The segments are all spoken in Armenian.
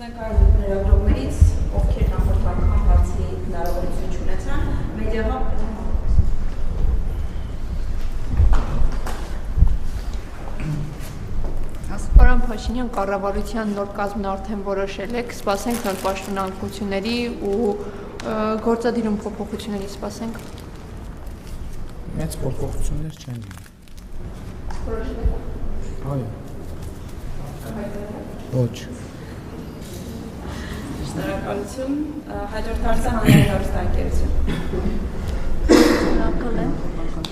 Լրագրողներից, ովքեր նախորդ անգամ բացի հնարավորություն չունեցան, մեդիահաբ Պարոն Փաշինյան, կառավարության նոր կազմն արդեն որոշել եք, սպասենք նոր պաշտոնանկությունների ու գործադիրում փոփոխությունների սպասենք։ Մեծ փոփոխություններ չեն լինի։ Որոշել եք։ Այո։ Ոչ։ Շնորհակալություն, հաջորդ հարցը հանրային հեռուստաընկերություն։ Շնորհակալ եմ։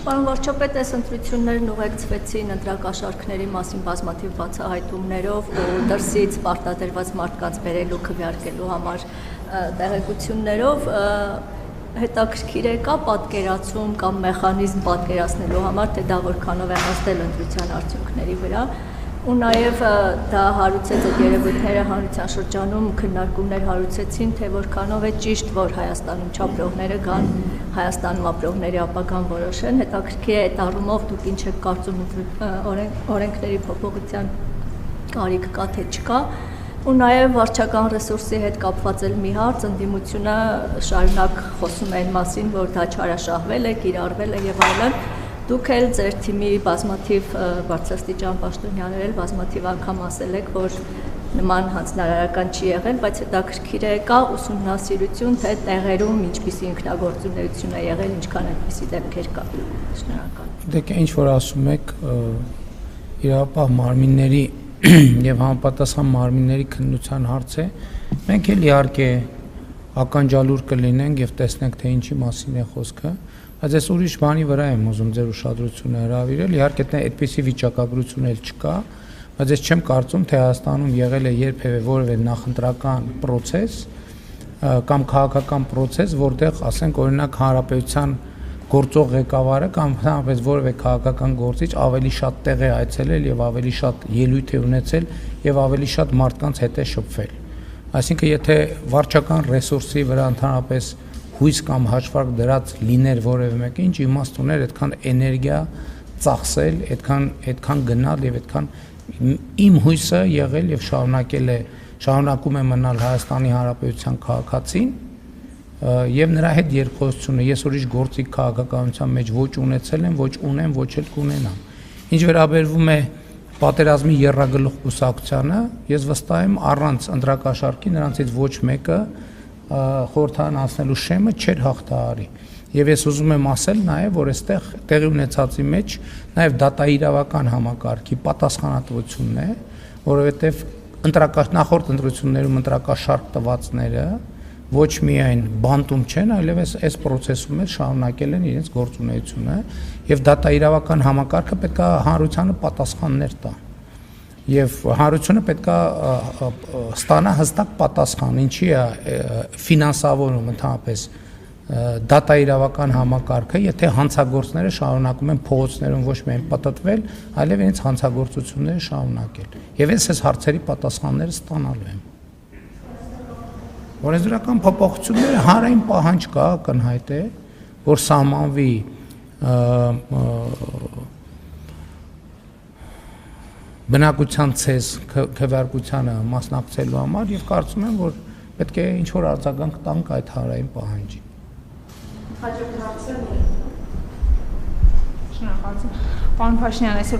Պարոն վարչապետ, այս ընտրություններն ուղեկցվեցին ընտրակաշառքների մասին բազմաթիվ բացահայտումներով ու դրսից պարտադրված մարդկանց բերելու քվեարկելու համար տեղեկություններով, հետաքրքիր է կա պատկերացում կամ մեխանիզմ պատկերացնելու համար, թե դա որքանով է հաստել ընտրության արդյունքների վրա, ու նաև դա հարուցեց այդ երևույթները հանրության շրջանում քննարկումներ հարուցեցին, թե որքանով է ճիշտ, որ Հայաստանում չապրողները գան Հայաստանում ապրողների ապագան որոշեն, հետաքրքիր է այդ առումով դուք ինչ եք կարծում օրենքների փոփոխության կարիք կա թե չկա, ու նաև վարչական ռեսուրսի հետ կապված էլ մի հարց, ընդդիմությունը շարունակ խոսում է այն մասին, որ դա չարաշահվել է, կիրառվել է եւ այլն։ Դուք էլ ձեր թիմի բազմաթիվ բարձրաստիճան պաշտոնյաներ էլ բազմաթիվ անգամ ասել եք, որ նման հանձնարարական չի եղել, բայց հետաքրքիր է կա ուսումնասիրություն, թե տեղերում ինչպիսի ինքնագործունեություն է եղել, ինչքան այդպիսի դեպքեր կա։ Շնորհակալ։ Դեք ինչ որ ասում եք, իրապահ մարմինների եւ համապատասխան մարմինների քննության հարց է։ Մենք էլ իհարկե ականջալուր կլինենք եւ տեսնենք, թե ինչի մասին է խոսքը, բայց ես ուրիշ բանի վրա եմ ուզում ձեր ուշադրությունը հրավիրել, իհարկե այդպիսի վիճակագրություն էլ չկա, բայց ես չեմ կարծում, թե Հայաստանում եղել է երբևէ որևէ նախընտրական process կամ քաղաքական process, որտեղ, ասենք, օրինակ հանրապետության գործող ղեկավարը կամ հնարավորապես որևէ քաղաքական գործիչ ավելի շատ տեղ է այցելել եւ ավելի շատ ելույթ է ունեցել եւ ավելի շատ մարդկանց հետ է շփվել։ Այսինքն, եթե վարչական ռեսուրսի վրա ընդհանրապես հույս կամ հաշվարկ դրած լիներ որևէ մեկը, ինչ իմաստ ուներ այդքան էներգիա ծախսել, այդքան գնալ եւ այդքան իմ հույսը եղել եւ շարունակում է մնալ Հայաստանի Հանրապետության քաղաքացին եւ նրա հետ երկխոսությունը ես ուրիշ գործիք քաղաքականության մեջ ոչ ունեցել եմ, ոչ ունեմ, ոչ էլ կունենամ։ Ինչ վերաբերվում է պատերազմի եռագլուխ կուսակցությանը, ես վստահ եմ առանց ընտրակաշառքի նրանցից ոչ մեկը խորհրդարան անցնելու շեմը չէր հաղթահարի։ Եվ ես ուզում եմ ասել նաև, որ այստեղ տեղի ունեցածի մեջ նաև դատաիրավական համակարգի պատասխանատվությունն է, որովհետև նախորդ ընտրություններում ընտրակաշառք տվածները ոչ միայն բանտում չեն, այլև այս process-ում էլ շարունակել են իրենց գործունեությունը, եւ դատաիրավական համակարգը պետք է հանրությանը պատասխաններ տա։ Եվ հանրությունը պետք է ստանա հստակ պատասխան, ինչի է ֆինանսավորում ընդհանրապես դատաիրավական համակարգը, եթե հանցագործները շարունակում են փողոցներում ոչ միայն պատտվել, այլև իրենց հանցագործությունները շարունակել։ Եվ այս հարցերի պատասխանները ստանալու են։ Օրենսդրական փոփոխությունները հանրային պահանջ կա, ակնհայտ է, որ սահմանվի բնակության ցես քվեարկությանը մասնակցելու համար եւ կարծում եմ, որ պետք է ինչ-որ արձագանք տանք այդ հանրային պահանջին։ Հաջորդ հարցը Շնորհակալություն։ Պարոն Փաշինյան, այսօր